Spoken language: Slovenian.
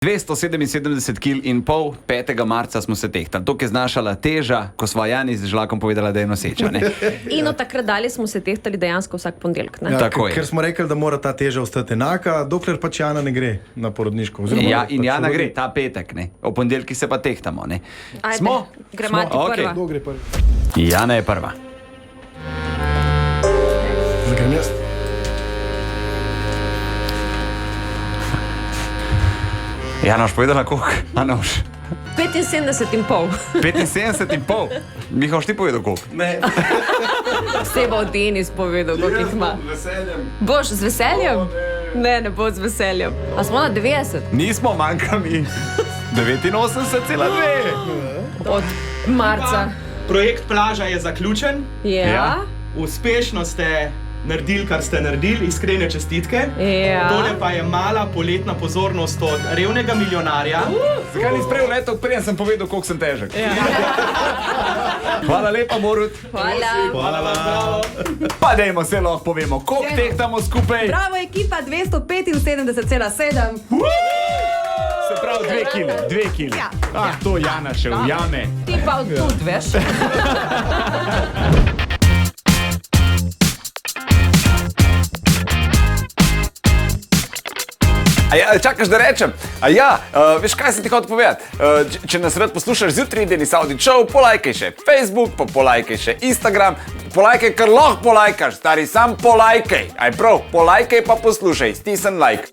277 kg in pol, 5. marca smo se tehtali. To je znašala teža, ko sva Jani z Žlakom povedala, da je noseča. Ne? In od takrat dalje smo se tehtali dejansko vsak ponedeljek. Ja, Tako je. ker smo rekli, da mora ta teža ostati enaka, dokler pač Jana ne gre na porodniško. Ja, in pač Jana rodi. gre ta petek, ne? O ponedeljki se pa tehtamo. Ne? Ajde, Smo? gremo ti Okej. prva. Kdo gre prvi? Jana je prva. Zdaj grem jaz. Jana, boš povedala koliko? Anoš. 75,5. 75 in pol. Miha, boš ti povedal koliko? Ne. Vse bo Denis povedal, koliko jih ima. veseljem. Boš z veseljem? Ne bo z veseljem. A smo na 90? Nismo, manjka mi 89,2. Od marca. Projekt Plaža je zaključen. Ja. Uspešno ste naredili, kar ste naredili, iskrene čestitke. Ja. Tole pa je mala poletna pozornost od revnega milijonarja. Zakaj nisi prej letel, preden sem povedal, koliko sem težek? Hvala lepa, Morut. Hvala. Hvala. Pa dajmo se lahko povemo, koliko tehtamo skupaj. Bravo, ekipa 275,7. Se pravi 2 kg. Ja. Ah, to Jana še ujame. Ti pa od tud, veš? A ja, čakaš, da rečem? A ja, veš, kaj sem ti hotel povedati? Če nas rad poslušaš zjutraj, Denis Audić Show, polajkaj še Facebook, pa polajkaj še Instagram, polajkaj, kar lahko polajkaš, stari, sam polajkaj. Aj prav, polajkaj pa poslušaj, stisni like.